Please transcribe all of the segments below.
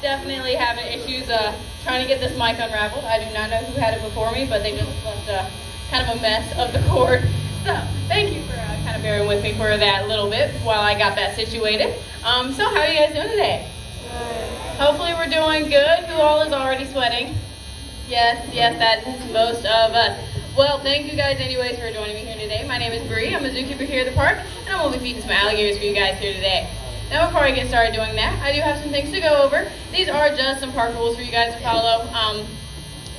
Definitely having issues trying to get this mic unraveled. I do not know who had it before me, but they just left kind of a mess of the cord. So thank you for kind of bearing with me for that little bit while I got that situated. So how are you guys doing today? Hopefully we're doing good. Who all is already sweating? Yes, that's most of us. Well, thank you guys anyways for joining me here today. My name is Bree. I'm a zookeeper here at the park, and I'm going to be feeding some alligators for you guys here today. Now, before I get started doing that, I do have some things to go over. These are just some park rules for you guys to follow.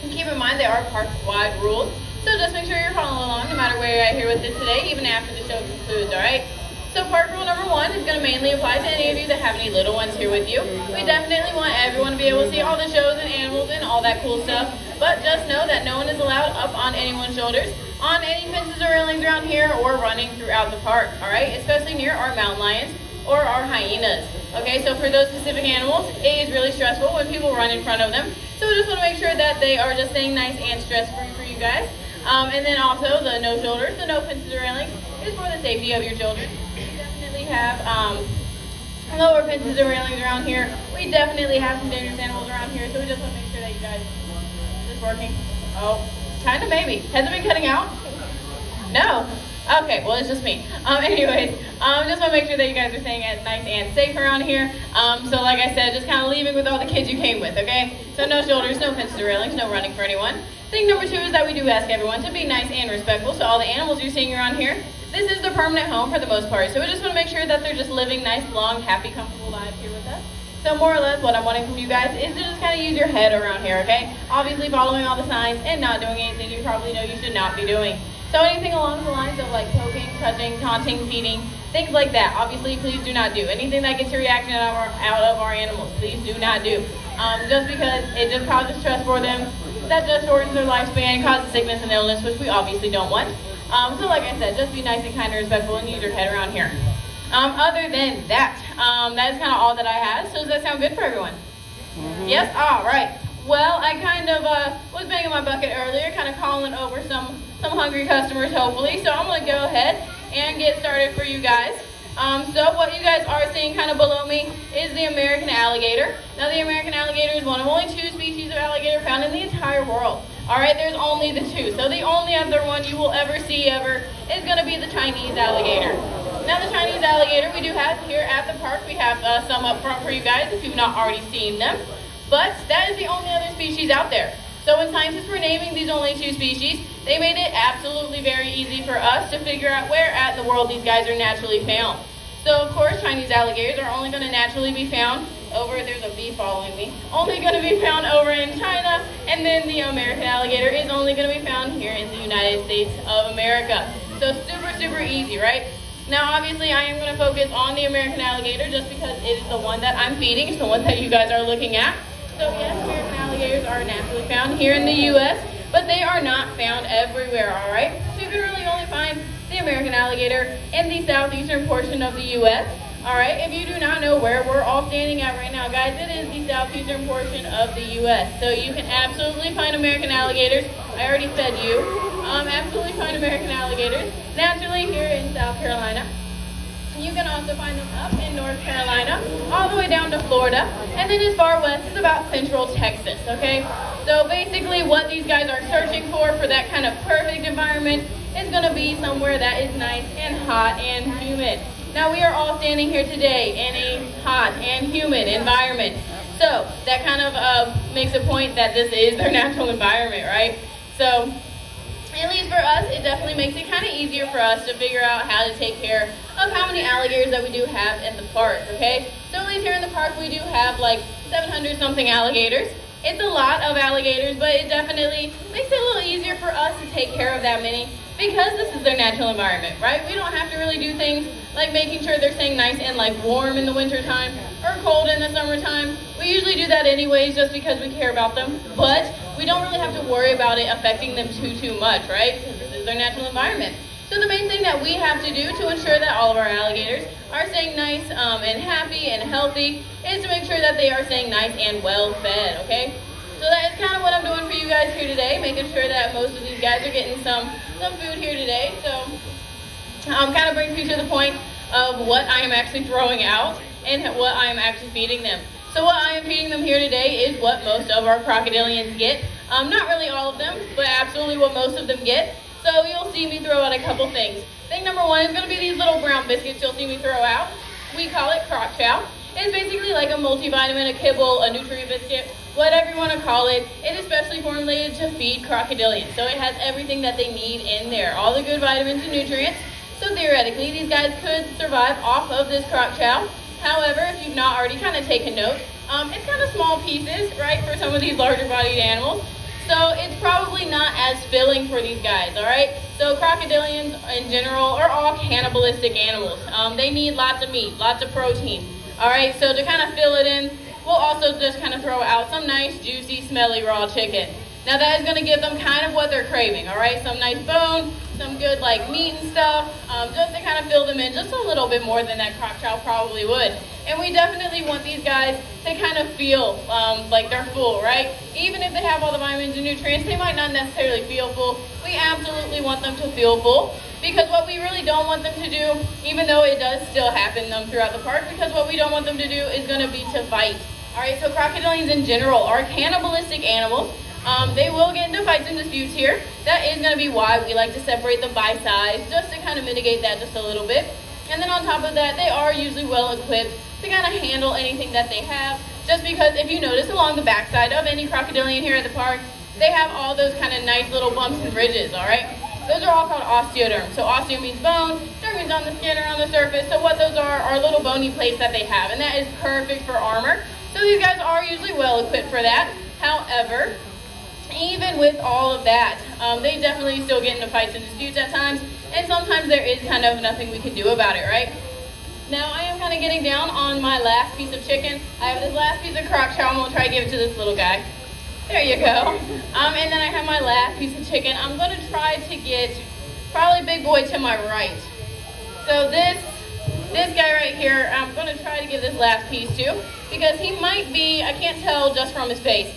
And keep in mind, they are park-wide rules, so just make sure you're following along no matter where you're at here with this today, even after the show concludes, all right? So park rule number 1 is going to mainly apply to any of you that have any little ones here with you. We definitely want everyone to be able to see all the shows and animals and all that cool stuff, but just know that no one is allowed up on anyone's shoulders, on any fences or railings around here, or running throughout the park, all right? Especially near our mountain lions or our hyenas. Okay, so for those specific animals, it is really stressful when people run in front of them. So we just want to make sure that they are just staying nice and stress-free for you guys. And then also the no shoulders, the no fences or railings, is for the safety of your children. We definitely have lower fences and railings around here. We definitely have some dangerous animals around here, so we just want to make sure that you guys, is this working? Oh, kind of maybe. Has it been cutting out? No. Okay, well, it's just me. Anyways, just want to make sure that you guys are staying nice and safe around here. So like I said, just kind of leaving with all the kids you came with, okay? So no shoulders, no fences or railings, no running for anyone. Thing number 2 is that we do ask everyone to be nice and respectful to all the animals you're seeing around here. This is their permanent home for the most part, so we just want to make sure that they're just living nice, long, happy, comfortable lives here with us. So more or less what I'm wanting from you guys is to just kind of use your head around here, okay? Obviously following all the signs and not doing anything you probably know you should not be doing. So anything along the lines of like poking, touching, taunting, feeding, things like that, obviously please do not do. Anything that gets your reaction out of our animals, please do not do. Just because it just causes stress for them, that just shortens their lifespan, causes sickness and illness, which we obviously don't want. So like I said, just be nice and kind and respectful and use your head around here. Other than that, that is kind of all that I have. So does that sound good for everyone? Mm-hmm. Yes? All right. Well, I kind of was banging my bucket earlier, kind of calling over some hungry customers, hopefully. So I'm going to go ahead and get started for you guys. So what you guys are seeing kind of below me is the American alligator. Now, the American alligator is one of only 2 species of alligator found in the entire world. All right, there's only the 2. So the only other one you will ever see is going to be the Chinese alligator. Now, the Chinese alligator we do have here at the park. We have some up front for you guys if you've not already seen them. But that is the only other species out there. So when scientists were naming these only 2 species, they made it absolutely very easy for us to figure out where at the world these guys are naturally found. So of course, Chinese alligators are only going to naturally be found there's a bee following me, only going to be found over in China, and then the American alligator is only going to be found here in the United States of America. So super easy, right? Now, obviously, I am going to focus on the American alligator just because it is the one that I'm feeding. It's the one that you guys are looking at. So yes, American alligators are naturally found here in the U.S., but they are not found everywhere, all right? So you can really only find the American alligator in the southeastern portion of the U.S., all right? If you do not know where we're all standing at right now, guys, it is the southeastern portion of the U.S., so you can absolutely find American alligators. I already fed you. Absolutely find American alligators naturally here in South Carolina. You can also find them up in North Carolina, all the way down to Florida, and then as far west as about central Texas, okay? So basically what these guys are searching for that kind of perfect environment is going to be somewhere that is nice and hot and humid. Now we are all standing here today in a hot and humid environment. So that kind of makes a point that this is their natural environment, right? So at least for us, it definitely makes it kind of easier for us to figure out how to take care of how many alligators that we do have in the park, okay? So at least here in the park, we do have like 700 something alligators. It's a lot of alligators, but it definitely makes it a little easier for us to take care of that many because this is their natural environment, right? We don't have to really do things like making sure they're staying nice and like warm in the wintertime or cold in the summertime. We usually do that anyways just because we care about them, but we don't really have to worry about it affecting them too much, right? Because this is their natural environment. So the main thing that we have to do to ensure that all of our alligators are staying nice and happy and healthy is to make sure that they are staying nice and well fed, okay? So that is kind of what I'm doing for you guys here today, making sure that most of these guys are getting some food here today. So kind of brings me to the point of what I am actually throwing out and what I am actually feeding them. So what I am feeding them here today is what most of our crocodilians get. Not really all of them, but absolutely what most of them get. So you'll see me throw out a couple things. Thing number one is going to be these little brown biscuits you'll see me throw out. We call it Croc Chow. It's basically like a multivitamin, a kibble, a nutrient biscuit, whatever you want to call it. It is specially formulated to feed crocodilians. So it has everything that they need in there, all the good vitamins and nutrients. So theoretically, these guys could survive off of this Croc Chow. However, if you've not already kind of taken note, it's kind of small pieces, right, for some of these larger bodied animals. So it's probably not as filling for these guys, all right? So crocodilians in general are all cannibalistic animals. They need lots of meat, lots of protein, all right? So to kind of fill it in, we'll also just kind of throw out some nice, juicy, smelly raw chicken. Now that is going to give them kind of what they're craving, all right? Some nice bone, some good like meat and stuff, just to kind of fill them in just a little bit more than that Croc Chow probably would. And we definitely want these guys to kind of feel like they're full, right? Even if they have all the vitamins and nutrients, they might not necessarily feel full. We absolutely want them to feel full, because what we really don't want them to do, even though it does still happen throughout the park, because what we don't want them to do is going to be to fight. All right, so crocodilians in general are cannibalistic animals. They will get into fights and disputes here. That is going to be why we like to separate them by size, just to kind of mitigate that just a little bit. And then on top of that, they are usually well equipped to kind of handle anything that they have, just because if you notice along the backside of any crocodilian here at the park, they have all those kind of nice little bumps and ridges, all right? Those are all called osteoderm. So osteo means bone, derm means on the skin or on the surface. So what those are little bony plates that they have, and that is perfect for armor. So these guys are usually well equipped for that. However, even with all of that, they definitely still get into fights and disputes at times, and sometimes there is kind of nothing we can do about it, right? Now I am kind of getting down on my last piece of chicken. I have this last piece of Croc Chow. I'm going to try to give it to this little guy. There you go. And then I have my last piece of chicken. I'm going to try to get probably big boy to my right. So this guy right here, I'm going to try to give this last piece to, because he might be, I can't tell just from his face.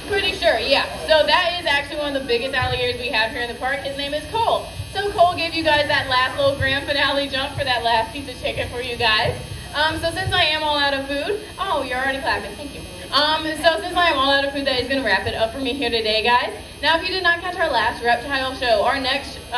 Pretty sure, yeah. So that is actually one of the biggest alligators we have here in the park. His name is Cole. So Cole gave you guys that last little grand finale jump for that last piece of chicken for you guys. So since I am all out of food, oh, you're already clapping, thank you. So since I am all out of food, that is going to wrap it up for me here today, guys. Now, if you did not catch our last reptile show, our next